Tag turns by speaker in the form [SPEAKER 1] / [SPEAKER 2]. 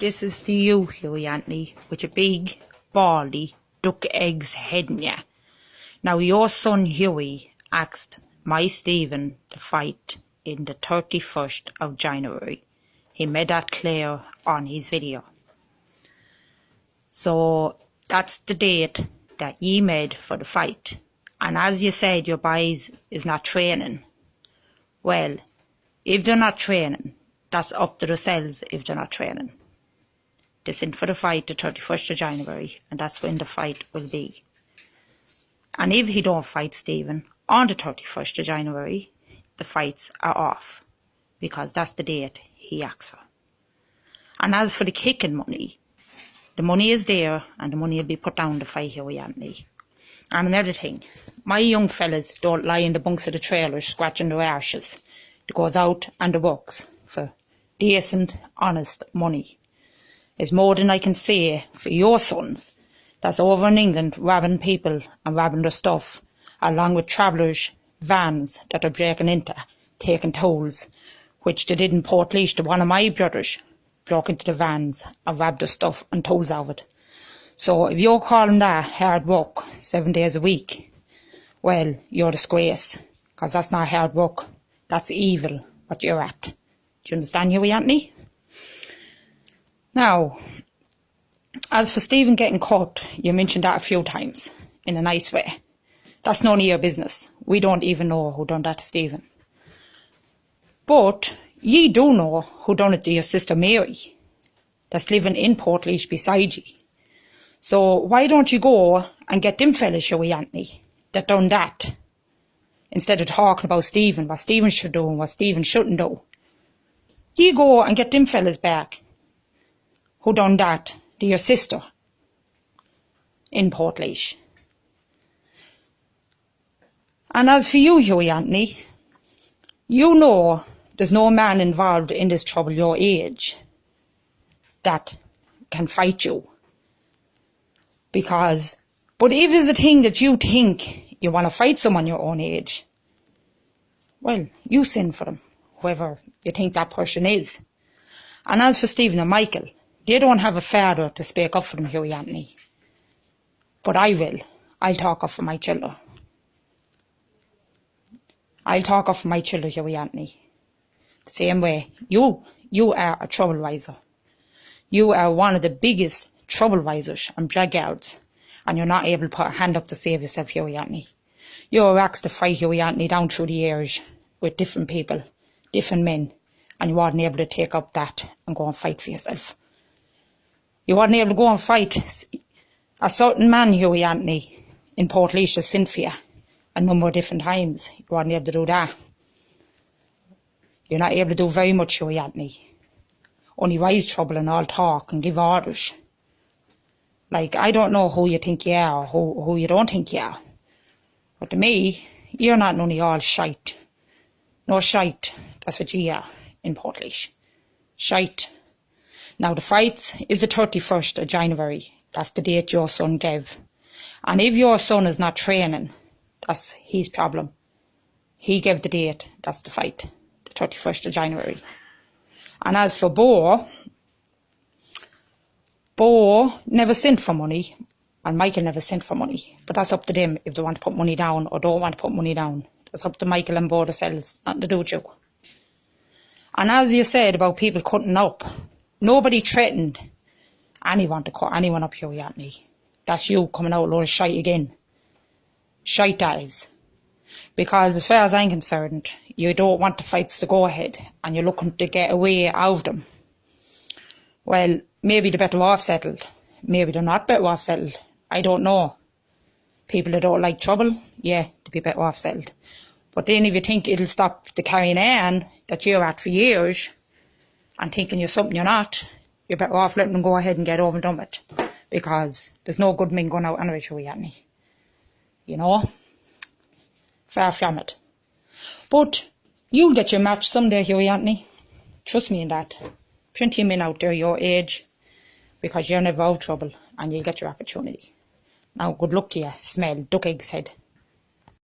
[SPEAKER 1] This is to you, Hughie Anthony, with your big, baldy, duck eggs head in ya. Now your son Hughie asked my Stephen to fight in the 31st of January. He made that clear on his video. So that's the date that ye made for the fight. And as you said, your boys is not training. Well, if they're not training, that's up to themselves if they're not training. They sent for the fight the 31st of January, and that's when the fight will be. And if he don't fight Stephen on the 31st of January, the fights are off, because that's the date he asked for. And as for the kicking money, the money is there, and the money will be put down to fight Hughie Anthony. And another thing, my young fellas don't lie in the bunks of the trailers scratching their arses. They goes out and they works for decent, honest money. It's more than I can say for your sons that's over in England robbing people and robbing their stuff, along with travellers' vans that are breaking into, taking tolls, which they did in Portlaoise to one of my brothers, broke into the vans and robbed their stuff and tolls of it. So if you're calling that hard work 7 days a week, well, you're a disgrace, because that's not hard work, that's evil what you're at. Do you understand, Hughie Anthony? Now, as for Stephen getting caught, you mentioned that a few times, in a nice way. That's none of your business. We don't even know who done that to Stephen. But ye do know who done it to your sister Mary, that's living in Portlaoise beside ye. So why don't you go and get them fellas, Hughie Anthony, that done that, instead of talking about Stephen, what Stephen should do and what Stephen shouldn't do. Ye go and get them fellas back who done that to your sister in Portlaoise. And as for you, Hughie Anthony, you know there's no man involved in this trouble your age that can fight you. But if there's a thing that you think you want to fight someone your own age, well, you send for them, whoever you think that person is. And as for Stephen and Michael, they don't have a father to speak up for them, Hughie Anthony. But I will. I'll talk up for my children. I'll talk up for my children, Hughie Anthony. The same way. You are a troubleweiser. You are one of the biggest troubleweisers and blackguards, and you're not able to put a hand up to save yourself, Hughie Anthony. You were asked to fight Hughie Anthony down through the years with different people, different men, and you weren't able to take up that and go and fight for yourself. You weren't able to go and fight a certain man, Hughie Anthony, in Portlaoise sent for you a number of different times. You weren't able to do that. You're not able to do very much, Hughie Anthony. Only rise trouble and all talk and give orders. Like, I don't know who you think you are or who you don't think you are. But to me, you're not none of all shite. No shite, that's what you are in Portlaoise. Shite. Now the fight is the 31st of January. That's the date your son gave. And if your son is not training, that's his problem. He gave the date, that's the fight. The 31st of January. And as for Bo never sent for money, and Michael never sent for money. But that's up to them if they want to put money down or don't want to put money down. That's up to Michael and Bo themselves, nothing to do with you. And as you said about people cutting up, nobody threatened anyone to cut anyone up, Hughie Anthony. That's you coming out a load of shite again. Shite that is. Because as far as I'm concerned, you don't want the fights to go ahead and you're looking to get away out of them. Well, maybe they're better off settled. Maybe they're not better off settled. I don't know. People that don't like trouble, yeah, they'd be better off settled. But then if you think it'll stop the carrying on that you're at for years and thinking you're something you're not, you're better off letting them go ahead and get over and done with. Because there's no good men going out anyway, Hughie Anthony. You know? Far from it. But you'll get your match someday, Hughie Anthony. Trust me in that. Plenty of men out there your age, because you're never out of trouble and you'll get your opportunity. Now, good luck to you, smell duck eggs head.